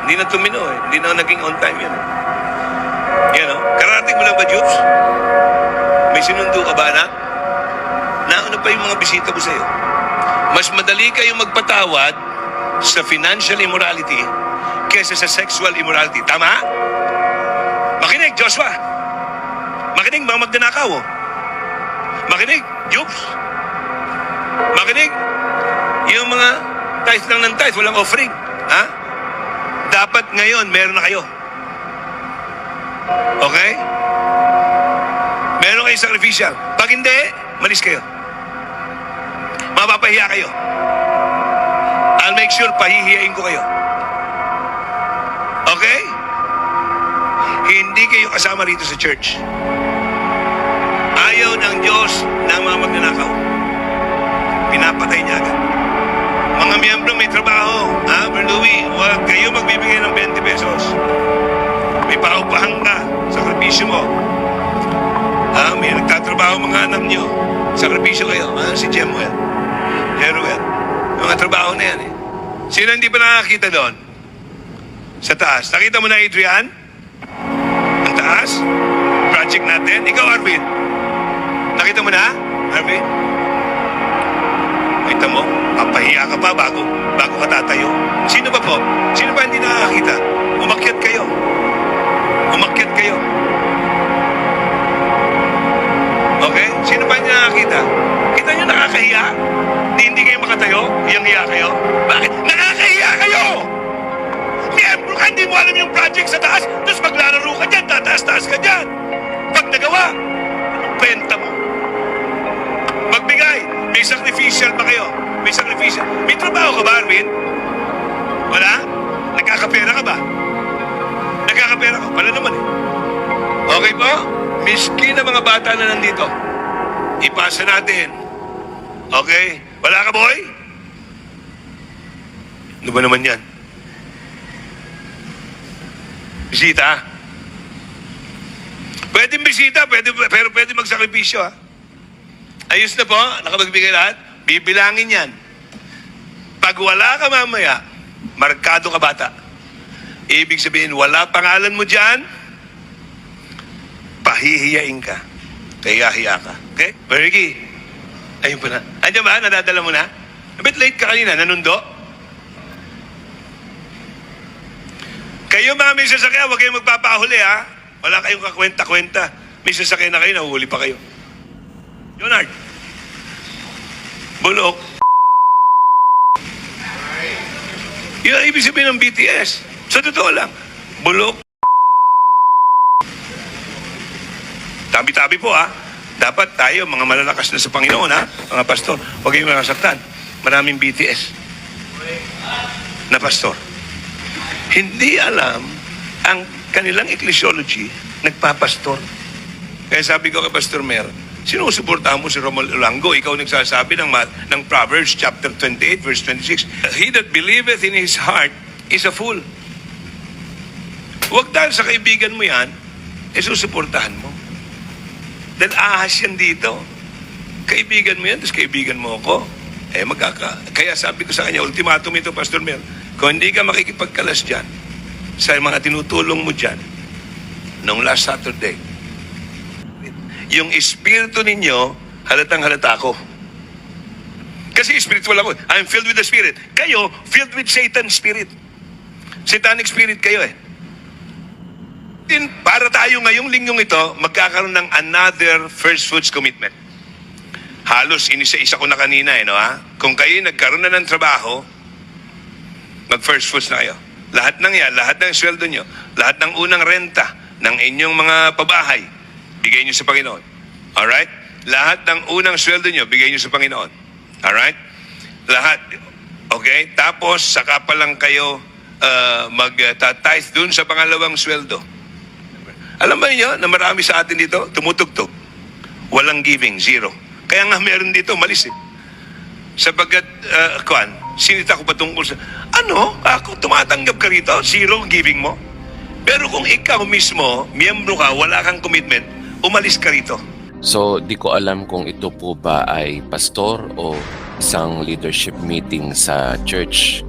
Hindi na tumino eh. Hindi na naging on time yan. Yan o. Karating mo lang ba, Jobs? May sinundo ka ba, anak? Nauna pa yung mga bisita mo sa'yo. Mas madali kayong magpatawad sa financial immorality kaysa sa sexual immorality. Tama? Makinig, Joshua. Makinig, mga magnanakaw. Oh. Makinig, Jobs. Makinig, yung mga tithe lang ng tithe, walang offering. Ha? Dapat ngayon, meron na kayo. Okay? Meron kayong sacrificial. Pag hindi, malis kayo. Mapapahiya kayo. I'll make sure pahihiyain ko kayo. Okay? Hindi kayo kasama rito sa church. Ayaw ng Diyos ng mga magnanakaw. Pinapatay niya agad. Mga miyembro may trabaho. Brother Louie, huwag kayo magbibigay ng 20 pesos. May paupahan ka. Sakripisyo mo. May nagtatrabaho mga anak niyo. Sakripisyo kayo. Si Jemuel. Jeruel. Mga trabaho na yan eh. Sino hindi pa nakakita doon? Sa taas. Nakita mo na, Adrian? Ang taas? Project natin. Ikaw, Arvin. Nakita mo na, Arvin? Nakita mo? Papahiya ka pa bago ka tatayo. Sino ba po? Sino ba hindi nakakita? Umakyat kayo. Umakyat kayo. Okay? Sino ba hindi nakakita? Kita nyo nakakahiya? Hindi kayo makatayo? Iyang-hiya kayo? Bakit? Nakakahiya kayo! Miyembro ka, hindi mo alam yung project sa taas, tapos maglalaro ka dyan, tataas-taas ka dyan. Pag nagawa, anong benta mo? Magbigay. May sacrificial pa kayo. May sacrificial. May trabaho ka ba, Arvin? Wala? Nagkakapera ka ba? Nagkakapera ka? Wala naman eh. Okay po? Miskin na mga bata na nandito. Ipasa natin. Okay? Wala ka, boy? Ano ba naman yan? Bisita? Pwede bisita, pero pwede magsakripisyo, ha? Ayos na po, nakapagbigay lahat. Bibilangin yan. Pag wala ka mamaya, markado ka bata. Ibig sabihin, wala pangalan mo dyan, pahihiyain ka. Kahiya-hiya ka. Okay? Bergie. Ayun pa na. Andiyan ba? Nadadala mo na? A bit late ka kanina. Nanundo? Kayo mga may sasakyan, huwag kayong magpapahuli, ha? Wala kayong kakwenta-kwenta. May sasakyan na kayo, nahuhuli pa kayo. Leonard. Bulok. Yun ang ibig sabihin ng BTS. Sa totoo lang. Bulok. Tabi-tabi po, ha? Dapat tayo, mga malalakas na sa Panginoon, ha? Mga pastor, huwag kayong nakasaktan. Maraming BTS na pastor. Hindi alam ang kanilang ecclesiology, nagpapastor. Kaya sabi ko kay Pastor Mer, sinusuportahan mo si Romulo Olango, ikaw nagsasabi ng Proverbs chapter 28, verse 26, He that believeth in his heart is a fool. Huwag dahil sa kaibigan mo yan, susuportahan mo. Dahil ahas yan dito. Kaibigan mo yan, tapos kaibigan mo ako. Kaya sabi ko sa kanya, ultimatum ito, Pastor Mer, kung hindi ka makikipagkalas dyan, sa mga tinutulong mo dyan, noong last Saturday, yung espiritu ninyo, halatang halata ko. Kasi spiritual ako. I'm filled with the Spirit. Kayo, filled with Satan's Spirit. Satanic Spirit kayo eh. Para tayo ngayong linggong ito, magkakaroon ng another first fruits commitment. Halos inisa-isa ko na kanina eh, no ha? Kung kayo nagkaroon na ng trabaho, mag-first fruits na kayo. Lahat ng yan, lahat ng sweldo nyo, lahat ng unang renta ng inyong mga pabahay, bigay nyo sa Panginoon. Alright? Lahat ng unang sweldo nyo, bigay nyo sa Panginoon. Alright? Lahat. Okay? Tapos, saka pa lang kayo mag-tithe dun sa pangalawang sweldo. Alam ba niyo na marami sa atin dito, tumutugtog. Walang giving, zero. Kaya nga meron dito, malis eh. Sapagkat, sinita ko patungkol sa, ako tumatanggap ka rito, zero giving mo. Pero kung ikaw mismo, miyembro ka, wala kang commitment, umalis ka rito. So, di ko alam kung ito po ba ay pastor o isang leadership meeting sa church.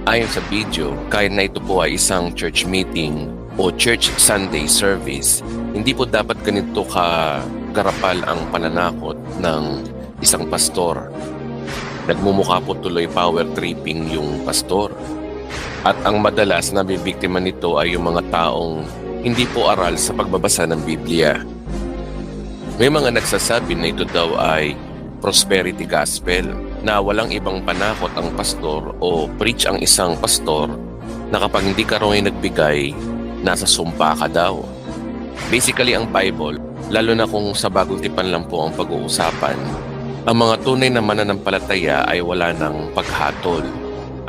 Ayon sa video, kahit na ito po ay isang church meeting o church Sunday service, hindi po dapat ganito kagarapal ang pananakot ng isang pastor. Nagmumukha po tuloy power tripping yung pastor. At ang madalas na bibiktima nito ay yung mga taong hindi po aral sa pagbabasa ng Biblia. May mga nagsasabi na ito daw ay prosperity gospel, na walang ibang panakot ang pastor o preach ang isang pastor na kapag hindi ka raw ay nagbigay, nasa sumpa ka daw. Basically ang Bible, lalo na kung sa bagong tipan lang po ang pag-uusapan, ang mga tunay na mananampalataya ay wala ng paghatol.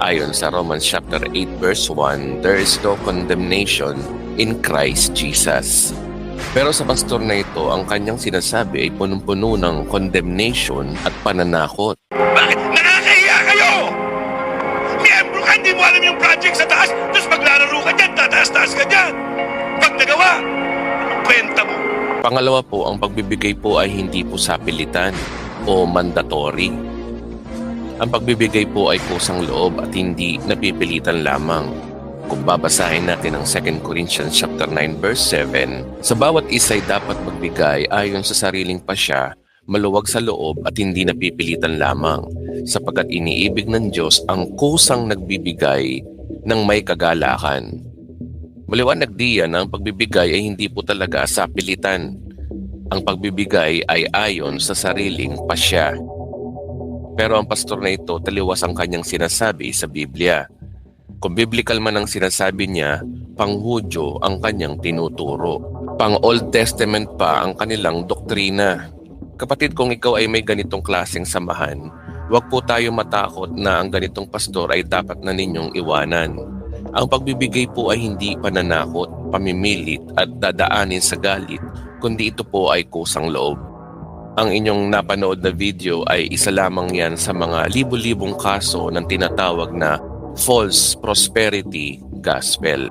Ayon sa Romans chapter 8 verse 1, there is no condemnation in Christ Jesus. Pero sa pastor na ito, ang kanyang sinasabi ay punong-puno ng condemnation at pananakot. Bakit? Nakakahiya kayo! Miyembro ka, hindi mo alam yung project sa taas, tapos maglalaro ka dyan, tataas-taas ka dyan. Pag nagawa, anong kwenta mo? Pangalawa po, ang pagbibigay po ay hindi po sapilitan o mandatory. Ang pagbibigay po ay kusang loob at hindi napipilitan lamang. Kung babasahin natin ang 2 Corinthians chapter 9 verse 7, sa bawat isa ay dapat magbigay ayon sa sariling pasya, maluwag sa loob at hindi napipilitan lamang, sapagkat iniibig ng Diyos ang kusang nagbibigay ng may kagalakan. Maliwanag diyan na ang pagbibigay ay hindi po talaga sapilitan. Ang pagbibigay ay ayon sa sariling pasya. Pero ang pastor na ito, taliwas ang kanyang sinasabi sa Biblia. Kung biblical man ang sinasabi niya, pang-Hudyo ang kanyang tinuturo. Pang-Old Testament pa ang kanilang doktrina. Kapatid, kung ikaw ay may ganitong klaseng samahan, huwag po tayo matakot na ang ganitong pastor ay dapat na ninyong iwanan. Ang pagbibigay po ay hindi pananakot, pamimilit at dadaanin sa galit, kundi ito po ay kusang loob. Ang inyong napanood na video ay isa lamang yan sa mga libu-libong kaso ng tinatawag na false prosperity gospel.